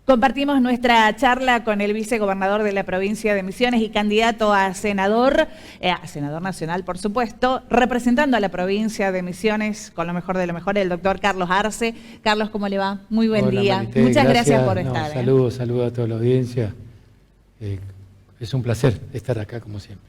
Compartimos nuestra charla con el vicegobernador de la provincia de Misiones y candidato a senador nacional, por supuesto, representando a la provincia de Misiones con lo mejor de lo mejor, el doctor Carlos Arce. Carlos, ¿cómo le va? Muy buen día. Marité, Muchas gracias por estar. Saludos a toda la audiencia. Es un placer estar acá, como siempre.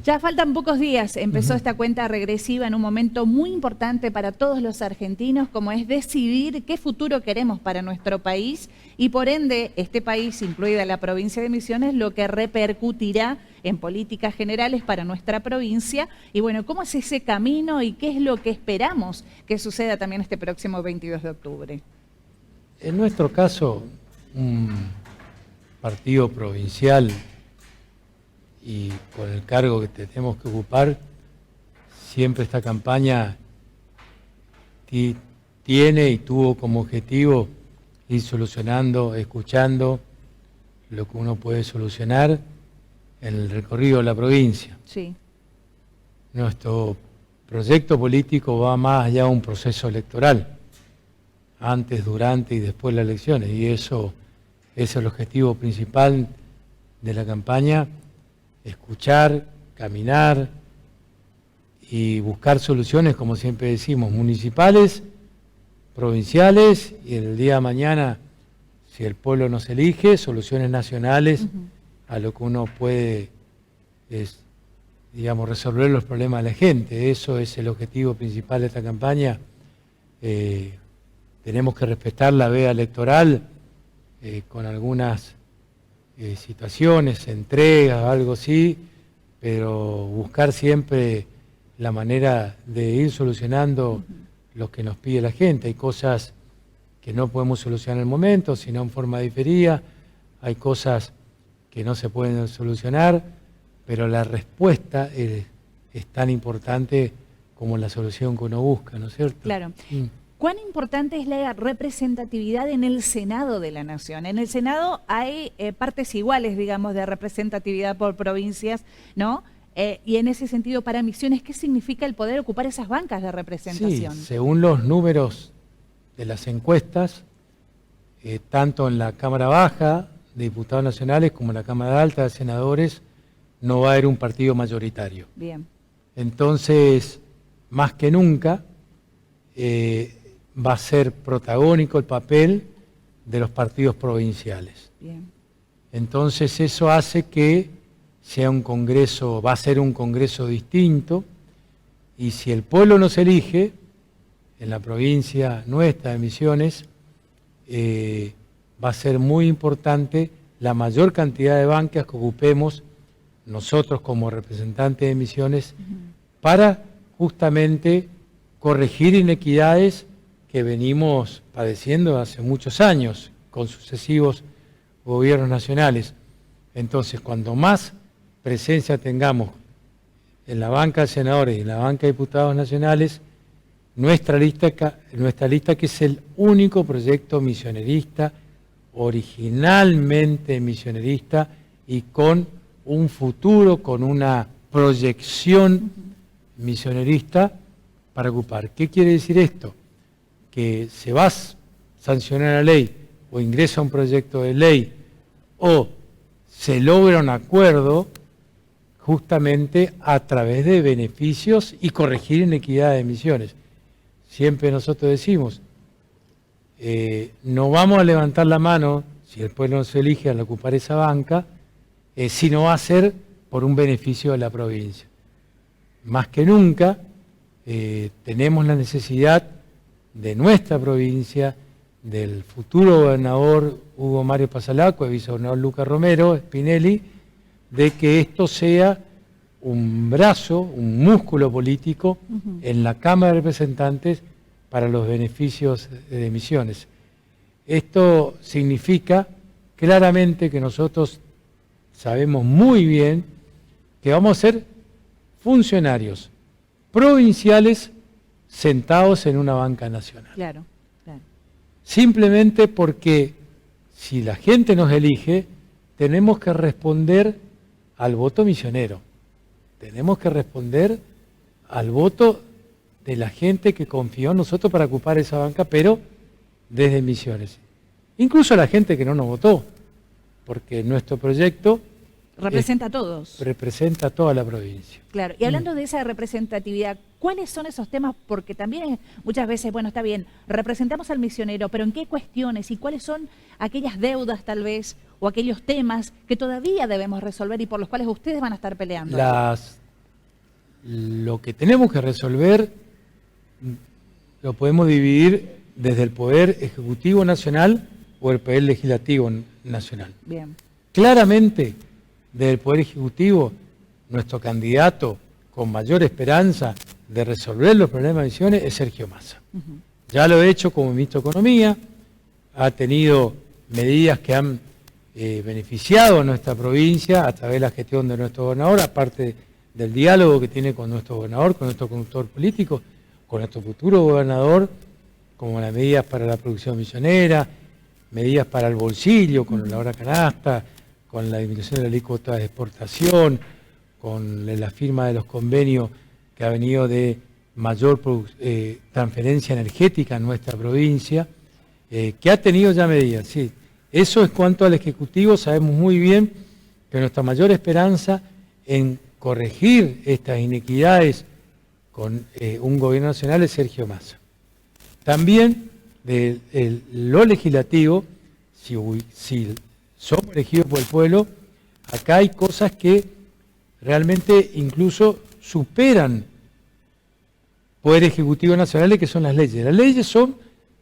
Ya faltan pocos días, empezó esta cuenta regresiva en un momento muy importante para todos los argentinos, como es decidir qué futuro queremos para nuestro país y por ende este país, incluida la provincia de Misiones, lo que repercutirá en políticas generales para nuestra provincia. Y bueno, ¿cómo es ese camino y qué es lo que esperamos que suceda también este próximo 22 de octubre? En nuestro caso, un partido provincial y con el cargo que tenemos que ocupar, siempre esta campaña tiene y tuvo como objetivo ir solucionando, escuchando lo que uno puede solucionar en el recorrido de la provincia. Sí. Nuestro proyecto político va más allá de un proceso electoral, antes, durante y después de las elecciones, y eso es el objetivo principal de la campaña: escuchar, caminar y buscar soluciones, como siempre decimos, municipales, provinciales y en el día de mañana, si el pueblo nos elige, soluciones nacionales a lo que uno puede, resolver los problemas de la gente. Eso es el objetivo principal de esta campaña. Tenemos que respetar la veda electoral con algunas situaciones, entregas, algo así, pero buscar siempre la manera de ir solucionando lo que nos pide la gente. Hay cosas que no podemos solucionar en el momento, sino en forma diferida. Hay cosas que no se pueden solucionar, pero la respuesta es tan importante como la solución que uno busca, ¿no es cierto? Claro. ¿Cuán importante es la representatividad en el Senado de la Nación? En el Senado hay partes iguales, digamos, de representatividad por provincias, ¿no? Y en ese sentido, para Misiones, ¿qué significa el poder ocupar esas bancas de representación? Sí, según los números de las encuestas, tanto en la Cámara Baja de Diputados Nacionales como en la Cámara Alta de Senadores, no va a haber un partido mayoritario. Bien. Entonces, más que nunca, va a ser protagónico el papel de los partidos provinciales. Bien. Entonces eso hace que sea un congreso, va a ser un congreso distinto, y si el pueblo nos elige, en la provincia nuestra de Misiones, va a ser muy importante la mayor cantidad de bancas que ocupemos nosotros como representantes de Misiones para justamente corregir inequidades que venimos padeciendo hace muchos años con sucesivos gobiernos nacionales. Entonces, cuando más presencia tengamos en la banca de senadores y en la banca de diputados nacionales, nuestra lista, que es el único proyecto misionerista, originalmente misionerista y con un futuro, con una proyección misionerista para ocupar. ¿Qué quiere decir esto? Que se va a sancionar la ley o ingresa un proyecto de ley o se logra un acuerdo justamente a través de beneficios y corregir inequidad de Misiones. Siempre nosotros decimos, no vamos a levantar la mano si el pueblo nos elige al ocupar esa banca, sino va a ser por un beneficio de la provincia. Más que nunca, tenemos la necesidad de nuestra provincia, del futuro gobernador Hugo Mario Passalacqua, el vicegobernador Lucas Romero Spinelli, de que esto sea un brazo, un músculo político en la Cámara de Representantes para los beneficios de Misiones. Esto significa claramente que nosotros sabemos muy bien que vamos a ser funcionarios provinciales sentados en una banca nacional. Claro, claro. Simplemente porque si la gente nos elige, tenemos que responder al voto misionero. Tenemos que responder al voto de la gente que confió en nosotros para ocupar esa banca, pero desde Misiones. incluso a la gente que no nos votó, porque nuestro proyecto Representa a todos. representa a toda la provincia. Claro, y hablando de esa representatividad, ¿cuáles son esos temas? Porque también muchas veces, bueno, está bien, representamos al misionero, pero ¿en qué cuestiones y cuáles son aquellas deudas tal vez o aquellos temas que todavía debemos resolver y por los cuales ustedes van a estar peleando? Lo que tenemos que resolver lo podemos dividir desde el Poder Ejecutivo Nacional o el Poder Legislativo Nacional. Bien. Claramente, desde el Poder Ejecutivo, nuestro candidato con mayor esperanza de resolver los problemas de Misiones es Sergio Massa. Ya lo he hecho como ministro de Economía, ha tenido medidas que han beneficiado a nuestra provincia a través de la gestión de nuestro gobernador, aparte del diálogo que tiene con nuestro gobernador, con nuestro conductor político, con nuestro futuro gobernador, como las medidas para la producción misionera, medidas para el bolsillo, con la hora canasta, con la disminución de la alícuota de exportación, con la firma de los convenios que ha venido de mayor transferencia energética en nuestra provincia, que ha tenido ya medidas, sí. Eso es cuanto al Ejecutivo. Sabemos muy bien que nuestra mayor esperanza en corregir estas inequidades con un gobierno nacional es Sergio Massa. También de lo legislativo, si somos elegidos por el pueblo, acá hay cosas que realmente incluso superan Poder Ejecutivo Nacional, que son las leyes. Las leyes son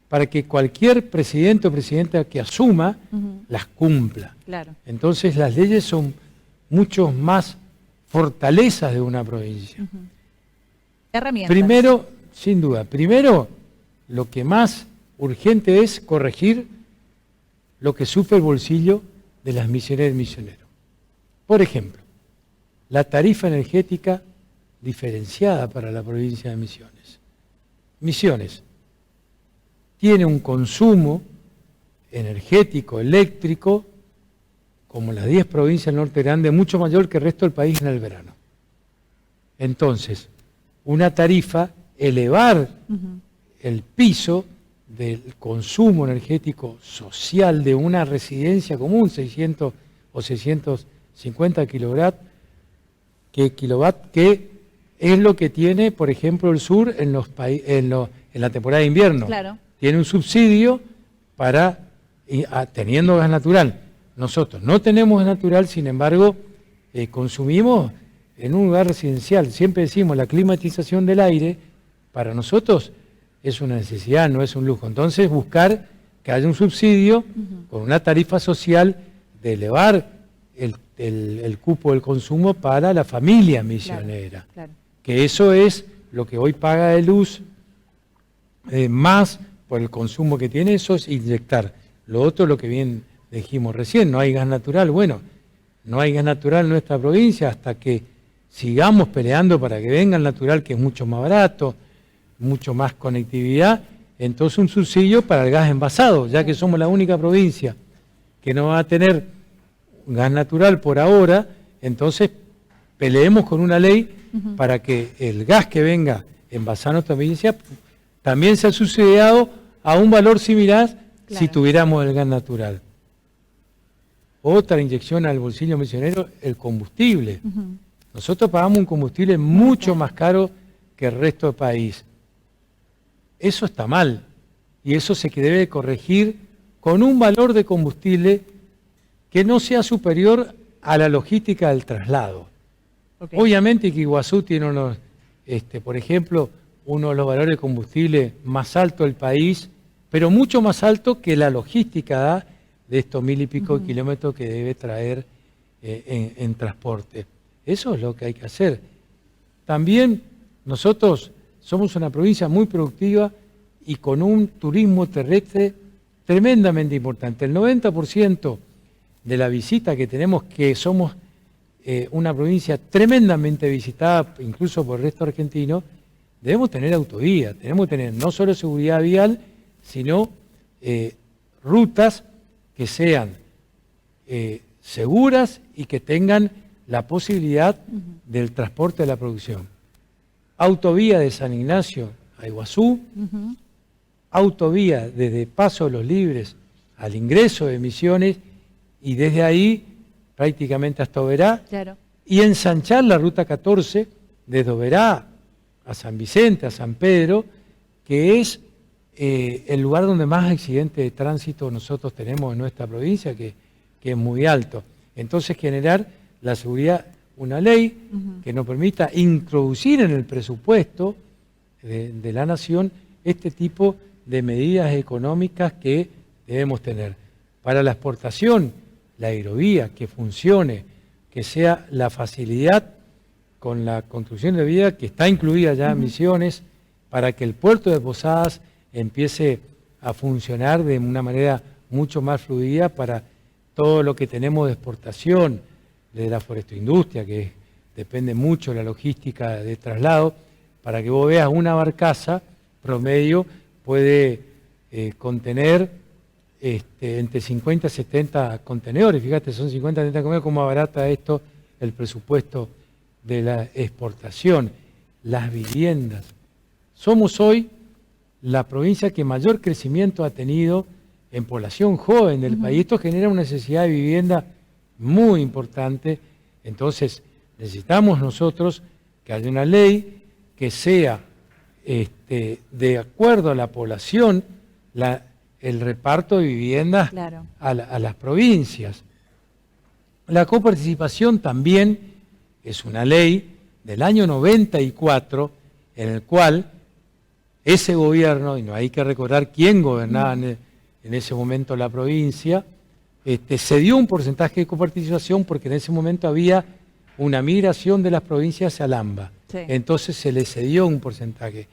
para que cualquier presidente o presidenta que asuma las cumpla. Claro. Entonces las leyes son mucho más fortalezas de una provincia. Herramientas. Primero, sin duda, primero lo que más urgente es corregir lo que sufre el bolsillo de las misioneras y misioneros. Por ejemplo, la tarifa energética diferenciada para la provincia de Misiones. Misiones tiene un consumo energético, eléctrico, como las 10 provincias del Norte Grande, mucho mayor que el resto del país en el verano. Entonces, una tarifa, elevar el piso del consumo energético social de una residencia común, 600 o 650 kilowatt, que es lo que tiene, por ejemplo, el sur en la temporada de invierno. Claro. Tiene un subsidio para teniendo gas natural. Nosotros no tenemos gas natural, sin embargo, consumimos en un lugar residencial. Siempre decimos, la climatización del aire para nosotros es una necesidad, no es un lujo. Entonces, buscar que haya un subsidio con una tarifa social de elevar el cupo del consumo para la familia misionera. Claro, claro. Que eso es lo que hoy paga de luz, más por el consumo que tiene, eso es inyectar. Lo otro, lo que bien dijimos recién, no hay gas natural. Bueno, no hay gas natural en nuestra provincia hasta que sigamos peleando para que venga el natural, que es mucho más barato, mucho más conectividad. Entonces un subsidio para el gas envasado, ya que somos la única provincia que no va a tener gas natural por ahora, entonces peleemos con una ley para que el gas que venga envasado a nuestra provincia también sea subsidiado a un valor similar si tuviéramos el gas natural. Otra inyección al bolsillo misionero, el combustible. Nosotros pagamos un combustible mucho más caro que el resto del país. Eso está mal y eso se debe corregir con un valor de combustible que no sea superior a la logística del traslado. Okay. Obviamente que Iguazú tiene unos, por ejemplo, uno de los valores de combustible más altos del país, pero mucho más alto que la logística da de estos 1000 y pico de kilómetros que debe traer en transporte. Eso es lo que hay que hacer. También nosotros somos una provincia muy productiva y con un turismo terrestre tremendamente importante. El 90% de la visita que tenemos, que somos una provincia tremendamente visitada, incluso por el resto argentino, debemos tener autovía, tenemos que tener no solo seguridad vial, sino rutas que sean seguras y que tengan la posibilidad del transporte de la producción. Autovía de San Ignacio a Iguazú, autovía desde Paso de los Libres al ingreso de Misiones y desde ahí prácticamente hasta Oberá, Claro. y ensanchar la ruta 14 desde Oberá a San Vicente, a San Pedro, que es el lugar donde más accidentes de tránsito nosotros tenemos en nuestra provincia, que es muy alto. Entonces generar la seguridad, una ley que nos permita introducir en el presupuesto de la nación este tipo de medidas económicas que debemos tener. Para la exportación, la hidrovía, que funcione, que sea la facilidad con la construcción de vía que está incluida ya en Misiones, para que el puerto de Posadas empiece a funcionar de una manera mucho más fluida para todo lo que tenemos de exportación, de la forestoindustria, que depende mucho de la logística de traslado, para que vos veas una barcaza promedio puede contener entre 50 y 70 contenedores. Fíjate, son 50 70 contenedores, cómo abarata esto el presupuesto de la exportación. Las viviendas. Somos hoy la provincia que mayor crecimiento ha tenido en población joven del país. Esto genera una necesidad de vivienda muy importante. Entonces, necesitamos nosotros que haya una ley que sea de acuerdo a la población, el reparto de viviendas Claro. a las provincias. La coparticipación también es una ley del año 94, en el cual ese gobierno, y no hay que recordar quién gobernaba en ese momento la provincia, se dio un porcentaje de coparticipación porque en ese momento había una migración de las provincias al AMBA. Sí. Entonces se le cedió un porcentaje.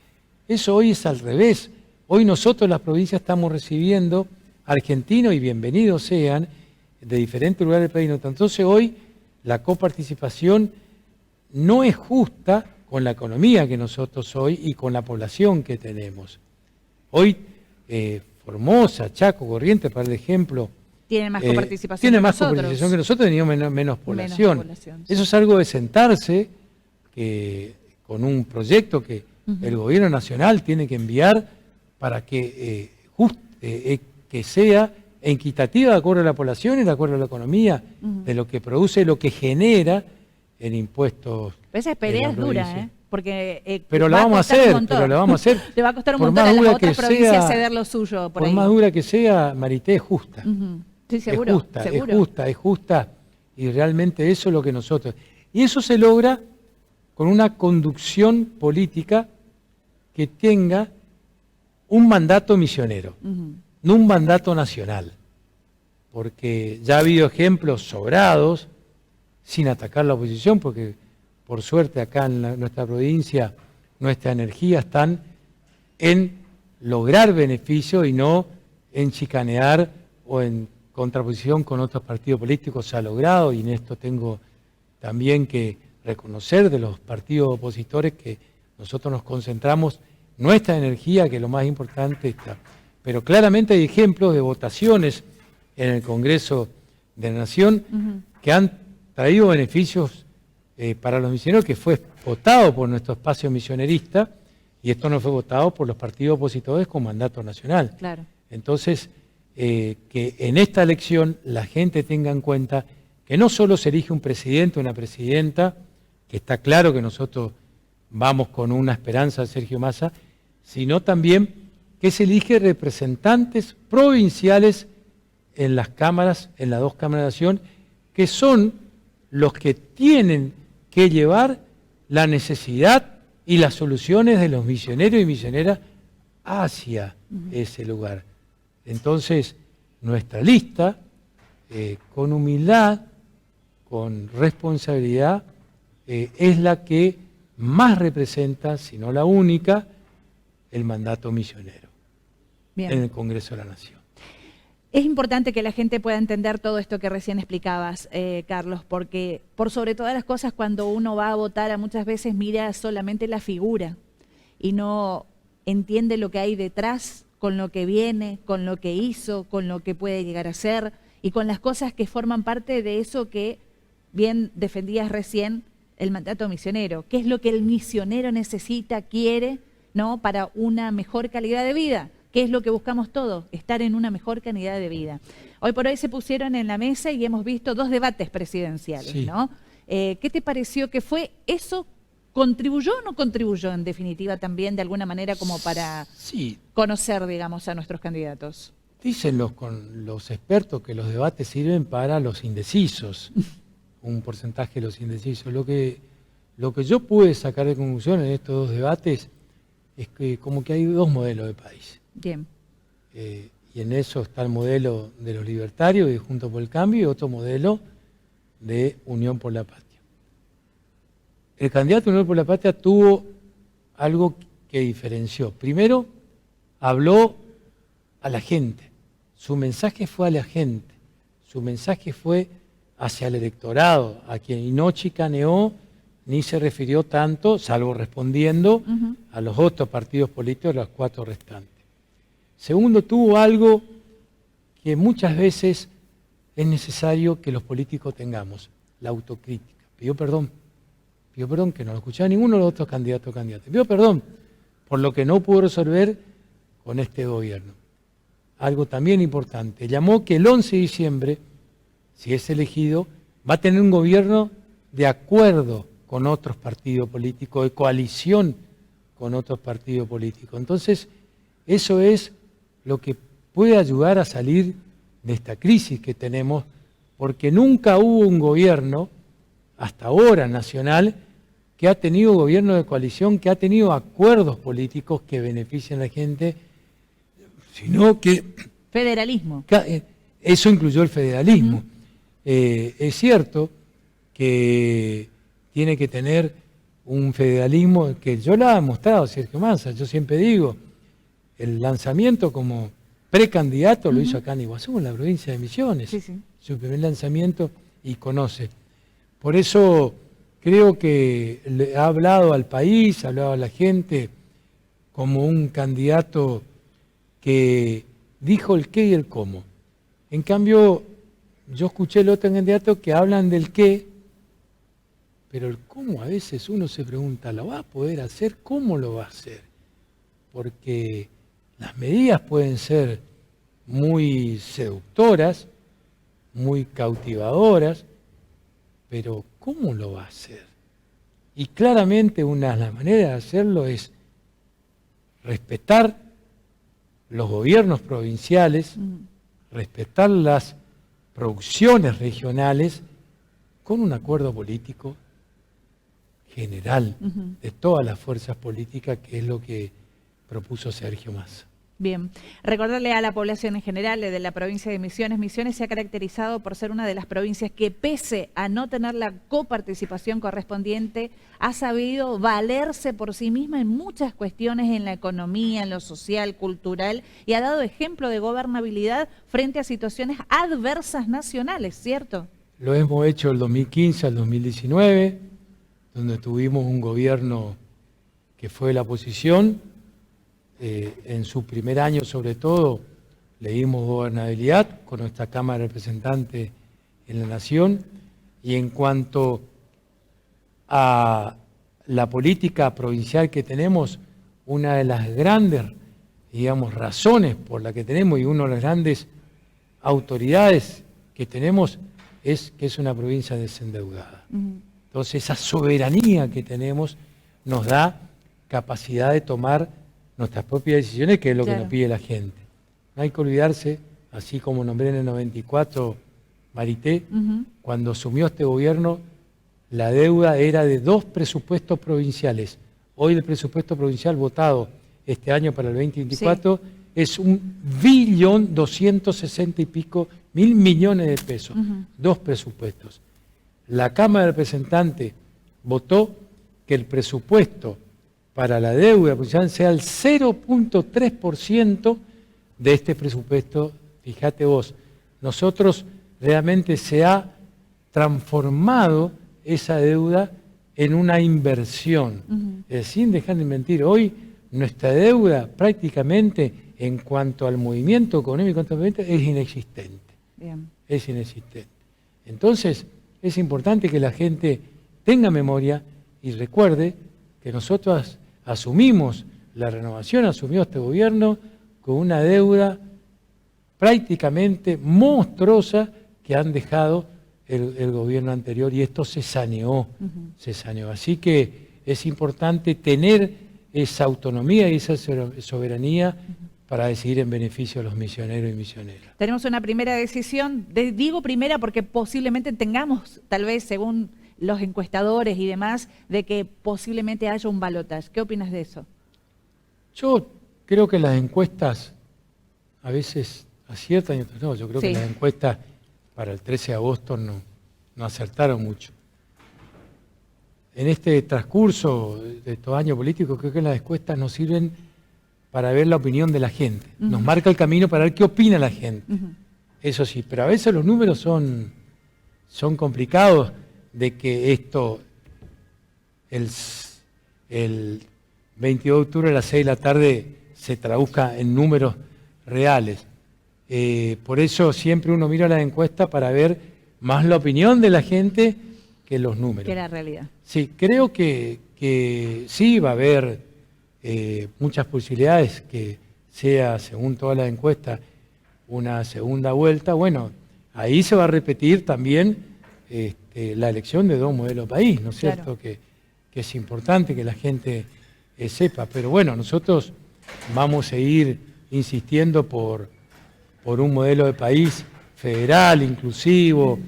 Eso hoy es al revés. Hoy nosotros las provincias estamos recibiendo argentinos, y bienvenidos sean, de diferentes lugares del país. Entonces hoy la coparticipación no es justa con la economía que nosotros hoy y con la población que tenemos. Hoy Formosa, Chaco, Corrientes, para el ejemplo, Tiene más coparticipación tiene que más nosotros. coparticipación que nosotros, teníamos menos población. población, sí. Eso es algo de sentarse con un proyecto que el gobierno nacional tiene que enviar para que, que sea equitativa de acuerdo a la población y de acuerdo a la economía, de lo que produce, lo que genera en impuestos. Pero esa pelea es dura, porque pero la vamos a hacer, pero la vamos a hacer. Le va a costar un por montón más a las dura otras que provincias sea, ceder lo suyo. Por por ahí. más dura que sea, Marité, es justa. Sí, seguro. Es justa, seguro. es justa. Y realmente eso es lo que nosotros... Y eso se logra con una conducción política que tenga un mandato misionero, no un mandato nacional. Porque ya ha habido ejemplos sobrados, sin atacar la oposición, porque por suerte acá en nuestra provincia, nuestra energía están en lograr beneficio y no en chicanear o en contraposición con otros partidos políticos. Se ha logrado, y en esto tengo también que reconocer de los partidos opositores que nosotros nos concentramos nuestra energía, que es lo más importante está. Pero claramente hay ejemplos de votaciones en el Congreso de la Nación que han traído beneficios para los misioneros, que fue votado por nuestro espacio misionerista, y esto no fue votado por los partidos opositores con mandato nacional. Claro. Entonces, que en esta elección la gente tenga en cuenta que no solo se elige un presidente o una presidenta, que está claro que nosotros vamos con una esperanza de Sergio Massa, sino también que se elige representantes provinciales en las cámaras, en las dos cámaras de nación, que son los que tienen que llevar la necesidad y las soluciones de los misioneros y misioneras hacia ese lugar. Entonces, nuestra lista, con humildad, con responsabilidad, es la que más representa, si no la única, el mandato misionero. Bien. En el Congreso de la Nación. Es importante que la gente pueda entender todo esto que recién explicabas, Carlos, porque por sobre todas las cosas, cuando uno va a votar, muchas veces mira solamente la figura y no entiende lo que hay detrás, con lo que viene, con lo que hizo, con lo que puede llegar a ser y con las cosas que forman parte de eso que bien defendías recién, el mandato misionero. ¿Qué es lo que el misionero necesita, quiere, ¿no?, para una mejor calidad de vida? que es lo que buscamos todos, estar en una mejor calidad de vida. Hoy por hoy se pusieron en la mesa y hemos visto 2 debates presidenciales, Sí. ¿no? ¿Qué te pareció que fue eso? ¿Contribuyó o no contribuyó en definitiva también de alguna manera como para Sí, conocer, digamos, a nuestros candidatos? dicen los expertos que los debates sirven para los indecisos, un porcentaje de los indecisos. Lo que yo pude sacar de conclusión en estos 2 debates es que como que hay 2 modelos de país. Bien. Y en eso está el modelo de los libertarios y Juntos por el Cambio y otro modelo de Unión por la Patria. El candidato de Unión por la Patria tuvo algo que diferenció. Primero, habló a la gente. Su mensaje fue a la gente. Su mensaje fue hacia el electorado, a quien no chicaneó ni se refirió tanto, salvo respondiendo a los otros partidos políticos, los 4 restantes. Segundo, tuvo algo que muchas veces es necesario que los políticos tengamos, la autocrítica. Pidió perdón que no lo escuchaba ninguno de los otros candidatos o candidatas. Pidió perdón por lo que no pudo resolver con este gobierno. Algo también importante, llamó que el 11 de diciembre, si es elegido, va a tener un gobierno de acuerdo con otros partidos políticos, de coalición con otros partidos políticos. Entonces, eso es lo que puede ayudar a salir de esta crisis que tenemos, porque nunca hubo un gobierno, hasta ahora nacional, que ha tenido gobierno de coalición, que ha tenido acuerdos políticos que benefician a la gente, sino que... Federalismo. Eso incluyó el federalismo. Es cierto que tiene que tener un federalismo que yo lo he mostrado, Sergio Massa, yo siempre digo, el lanzamiento como precandidato lo hizo acá en Iguazú, en la provincia de Misiones, su primer lanzamiento, y conoce. Por eso creo que le ha hablado al país, ha hablado a la gente como un candidato que dijo el qué y el cómo. En cambio, yo escuché el otro candidato que hablan del qué, pero el cómo a veces uno se pregunta, ¿lo va a poder hacer? ¿Cómo lo va a hacer? Porque las medidas pueden ser muy seductoras, muy cautivadoras, pero ¿cómo lo va a hacer? Y claramente una de las maneras de hacerlo es respetar los gobiernos provinciales, respetar las producciones regionales con un acuerdo político general de todas las fuerzas políticas, que es lo que propuso Sergio Massa. Bien, recordarle a la población en general de la provincia de Misiones, Misiones se ha caracterizado por ser una de las provincias que pese a no tener la coparticipación correspondiente, ha sabido valerse por sí misma en muchas cuestiones en la economía, en lo social, cultural, y ha dado ejemplo de gobernabilidad frente a situaciones adversas nacionales, ¿cierto? Lo hemos hecho del 2015 al 2019, donde tuvimos un gobierno que fue la oposición. En su primer año, sobre todo, le dimos gobernabilidad con nuestra Cámara de Representantes en la Nación. Y en cuanto a la política provincial que tenemos, una de las grandes, digamos, razones por la que tenemos y una de las grandes autoridades que tenemos es que es una provincia desendeudada. Entonces, esa soberanía que tenemos nos da capacidad de tomar nuestras propias decisiones, que es lo que nos pide la gente. No hay que olvidarse, así como nombré en el 94 Marité, cuando asumió este gobierno, la deuda era de 2 presupuestos provinciales. Hoy el presupuesto provincial votado este año para el 2024 es 1.260.000 y pico millones de pesos. 2 presupuestos. La Cámara de Representantes votó que el presupuesto para la deuda provincial sea el 0.3% de este presupuesto. Fíjate vos, nosotros realmente se ha transformado esa deuda en una inversión. Sin dejar de mentir, hoy nuestra deuda prácticamente en cuanto al movimiento económico es inexistente. Bien. Es inexistente. Entonces, es importante que la gente tenga memoria y recuerde que nosotros asumimos la renovación, asumió este gobierno con una deuda prácticamente monstruosa que han dejado el gobierno anterior, y esto se saneó, se saneó. Así que es importante tener esa autonomía y esa soberanía para decidir en beneficio de los misioneros y misioneras. Tenemos una primera decisión, digo primera porque posiblemente tengamos, tal vez según los encuestadores y demás, de que posiblemente haya un balotaje. ¿Qué opinas de eso? Yo creo que las encuestas a veces aciertan y otras no. Yo creo que las encuestas para el 13 de agosto no acertaron mucho. En este transcurso de estos años políticos, creo que las encuestas nos sirven para ver la opinión de la gente. Nos marca el camino para ver qué opina la gente. Eso sí, pero a veces los números son complicados de que esto, el 22 de octubre a las 6 de la tarde, se traduzca en números reales. Por eso siempre uno mira las encuestas para ver más la opinión de la gente que los números. Que la realidad. Sí, creo que sí va a haber muchas posibilidades que sea, según todas las encuestas, una segunda vuelta. Bueno, ahí se va a repetir también la elección de dos modelos país, ¿no es cierto? Que es importante que la gente sepa. Pero bueno, nosotros vamos a ir insistiendo por un modelo de país federal, inclusivo,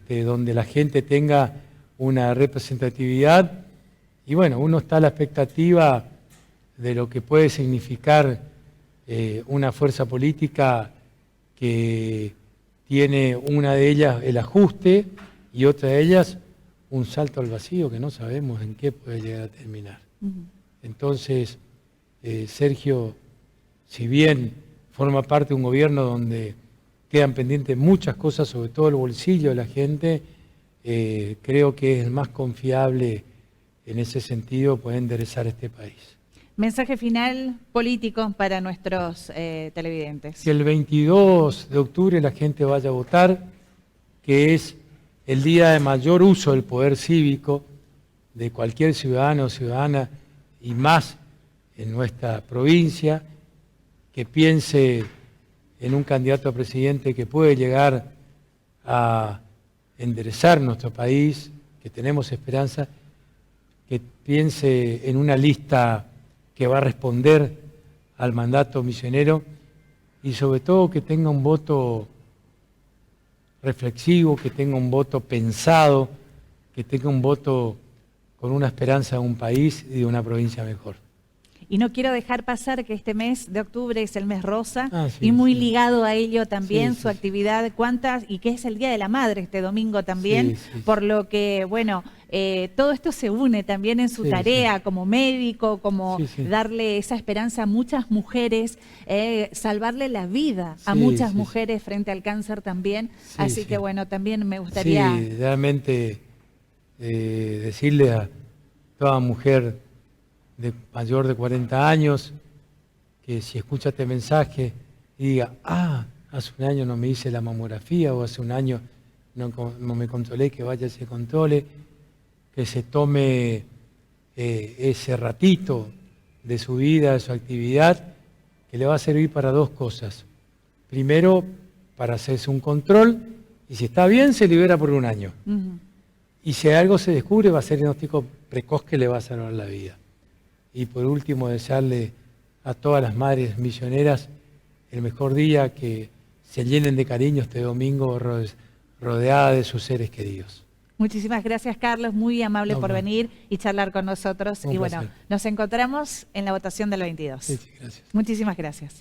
donde la gente tenga una representatividad. Y bueno, uno está a la expectativa de lo que puede significar una fuerza política que tiene una de ellas el ajuste y otra de ellas un salto al vacío que no sabemos en qué puede llegar a terminar. Entonces, Sergio, si bien forma parte de un gobierno donde quedan pendientes muchas cosas, sobre todo el bolsillo de la gente, creo que es el más confiable en ese sentido, poder enderezar este país. Mensaje final político para nuestros televidentes. Que el 22 de octubre la gente vaya a votar, que es el día de mayor uso del poder cívico de cualquier ciudadano o ciudadana, y más en nuestra provincia, que piense en un candidato a presidente que puede llegar a enderezar nuestro país, que tenemos esperanza, que piense en una lista que va a responder al mandato misionero y sobre todo que tenga un voto reflexivo, que tenga un voto pensado, que tenga un voto con una esperanza de un país y de una provincia mejor. Y no quiero dejar pasar que este mes de octubre es el mes rosa y muy ligado a ello también su actividad, y que es el Día de la Madre este domingo también, por lo que, bueno, todo esto se une también en su tarea como médico, como darle esa esperanza a muchas mujeres, salvarle la vida a muchas mujeres frente al cáncer también. Así que, bueno, también me gustaría... Sí, realmente decirle a toda mujer mayor de 40 años, que si escucha este mensaje y diga, hace un año no me hice la mamografía, o hace un año no me controlé, que vaya y se controle, que se tome ese ratito de su vida, de su actividad, que le va a servir para dos cosas. Primero, para hacerse un control, y si está bien, se libera por un año. Y si algo se descubre, va a ser diagnóstico precoz que le va a salvar la vida. Y por último, desearle a todas las madres misioneras el mejor día, que se llenen de cariño este domingo rodeada de sus seres queridos. Muchísimas gracias, Carlos, muy amable por venir y charlar con nosotros. Y bueno, nos encontramos en la votación del 22. Sí, gracias. Muchísimas gracias.